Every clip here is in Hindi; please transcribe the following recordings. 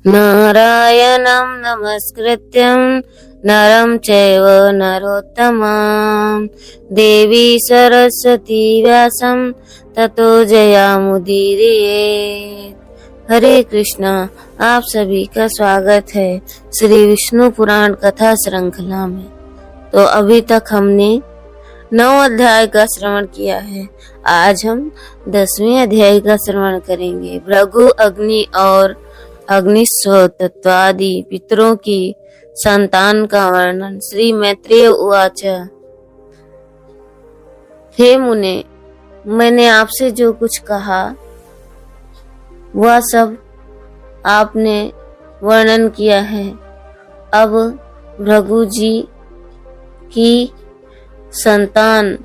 नारायणं नमस्कृत्यं नरं चैव नरोत्तमं देवी सरस्वती व्यासं ततो जयामुदीरयेत्। हरे कृष्णा। आप सभी का स्वागत है श्री विष्णु पुराण कथा श्रृंखला में। तो अभी तक हमने 9 अध्याय का श्रवण किया है। आज हम 10वें अध्याय का श्रवण करेंगे। भृगु, अग्नि और अग्निस्व तत्वादि पितरों की संतान का वर्णन। श्री मैत्रेय उवाच। हे मुने, मैंने आपसे जो कुछ कहा वह सब आपने वर्णन किया है। अब भृगु जी की संतान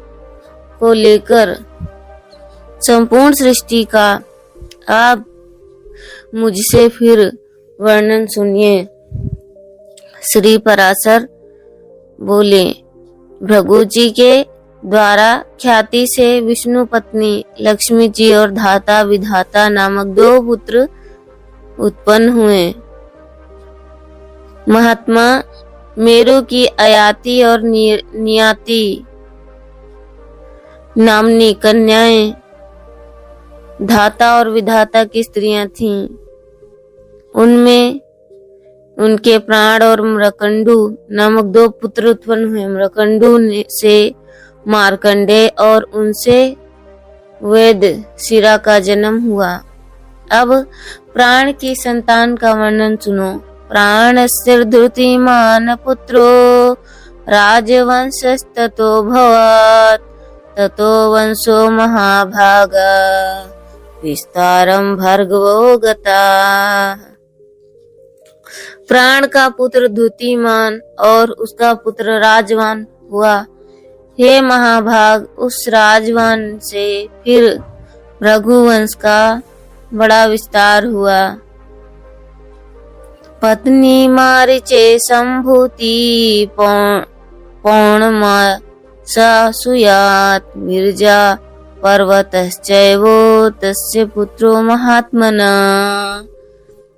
को लेकर संपूर्ण सृष्टि का आप मुझसे फिर वर्णन सुनिए। श्री पराशर बोले, भृगु जी के द्वारा ख्याति से विष्णु पत्नी लक्ष्मी जी और धाता विधाता नामक 2 पुत्र उत्पन्न हुए। महात्मा मेरु की अयाति और नियाति नामनी कन्याएं धाता और विधाता की स्त्रियां थीं। उनमें उनके प्राण और मृकंडू नामक 2 पुत्र उत्पन्न हुए। मृकंडू से मार्कंडेय और उनसे वेद शिरा का जन्म हुआ। अब प्राण की संतान का वर्णन सुनो। प्राणस्य धृतिमान पुत्रो राजवंशस्ततो भवत् ततो वंशो महाभागा विस्तारम भर्गवो गता। प्राण का पुत्र धृतिमान और उसका पुत्र राजवान हुआ। हे महाभाग, उस राजवान से फिर भृगुवंश का बड़ा विस्तार हुआ। पत्नी मारीचे संभूति पौर्णमासा सुयात विरजा पर्वतश्चैवो तस्य पुत्रो महात्मना।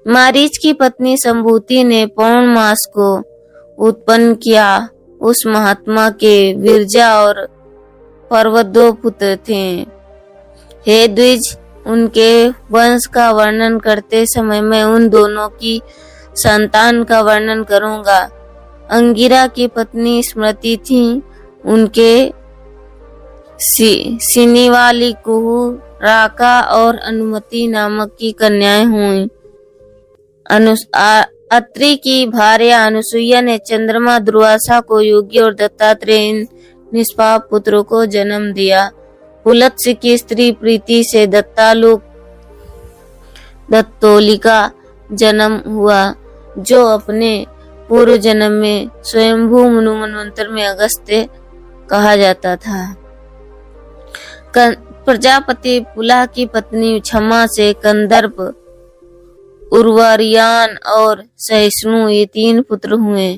मारीच की पत्नी संभूति ने पौर्णमास को उत्पन्न किया। उस महात्मा के विरजा और पर्वत 2 पुत्र थे। हे द्विज, उनके वंश का वर्णन करते समय मैं उन दोनों की संतान का वर्णन करूंगा। अंगिरा की पत्नी स्मृति थी। उनके सिनीवाली कुहू, राका और अनुमति नामक की कन्याएं हुई। अत्रि की भार्या अनुसुईया ने चंद्रमा दुर्वासा को योगी और दत्तात्रेय निष्पाप पुत्रों को जन्म दिया। पुलत्स्य की स्त्री प्रीति से दत्तोलिका जन्म हुआ, जो अपने पूर्व जन्म में स्वयंभू मनु मनवंतर में अगस्त्य कहा जाता था। प्रजापति पुलह की पत्नी क्षमा से कंदर्प, उर्वरियान और सहिष्णु ये 3 पुत्र हुए।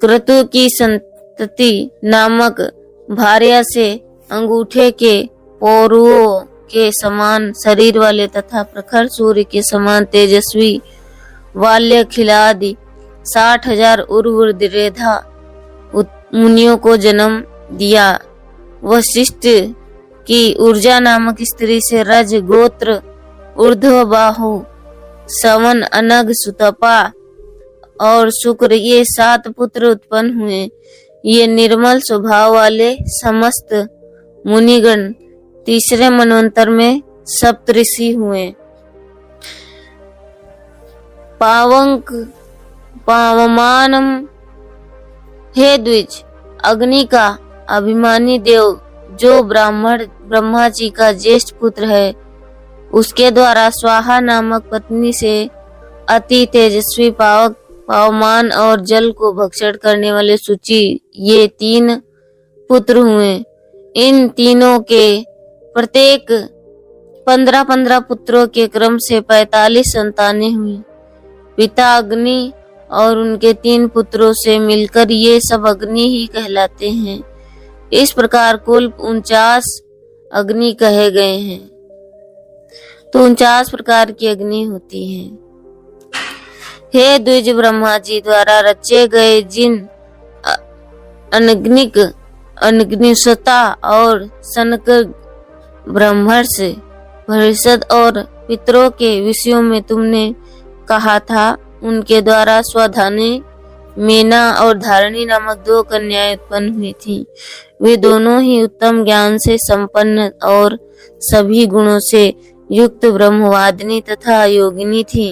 क्रतु की संतति नामक भार्या से अंगूठे के पौरुओं के समान शरीर वाले तथा प्रखर सूर्य के समान तेजस्वी वाल्य खिलादि 60,000 उर्वरेधा मुनियों को जन्म दिया। वशिष्ठ की ऊर्जा नामक स्त्री से रज गोत्र ऊर्ध्व बाहु सवन अनग सुतपा और शुक्र ये 7 पुत्र उत्पन्न हुए। ये निर्मल स्वभाव वाले समस्त मुनिगण तीसरे मनवंतर में सप्तऋषि हुए। पावमानम, हे द्विज, अग्नि का अभिमानी देव जो ब्रह्मा जी का ज्येष्ठ पुत्र है, उसके द्वारा स्वाहा नामक पत्नी से अति तेजस्वी पावक, पावमान और जल को भक्षण करने वाले सूची ये 3 पुत्र हुए। इन तीनों के प्रत्येक 15-15 पुत्रों के क्रम से 45 संतानें हुई। पिता अग्नि और उनके 3 पुत्रों से मिलकर ये सब अग्नि ही कहलाते हैं। इस प्रकार कुल 49 अग्नि कहे गए हैं। तो 49 प्रकार की अग्नि होती है। हे द्विज, ब्रह्मा जी द्वारा रचे गए जिन अनगिनत अग्निशोता और सनक ब्रह्मर्ष परिषद और पितरों के विषयों में तुमने कहा था, उनके द्वारा स्वधानी मीना और धारणी नामक 2 कन्याएं उत्पन्न हुई थी। वे दोनों ही उत्तम ज्ञान से संपन्न और सभी गुणों से युक्त ब्रह्मवादिनी तथा योगिनी थी।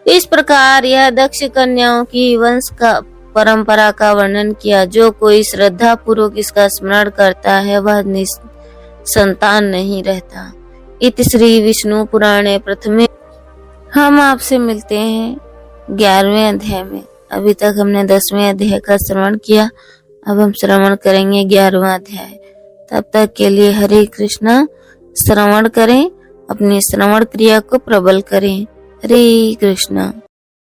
इस प्रकार यह दक्ष कन्याओं की वंश का परंपरा का वर्णन किया। जो कोई श्रद्धा पूर्वक इसका स्मरण करता है वह संतान नहीं रहता। इति श्री विष्णु पुराणे प्रथमे। हम आपसे मिलते हैं 11वें अध्याय में। अभी तक हमने 10वें अध्याय का श्रवण किया, अब हम श्रवण करेंगे 11वां अध्याय। तब तक के लिए हरे कृष्णा। श्रवण करें, अपनी श्रवण क्रिया को प्रबल करें। हरे कृष्णा।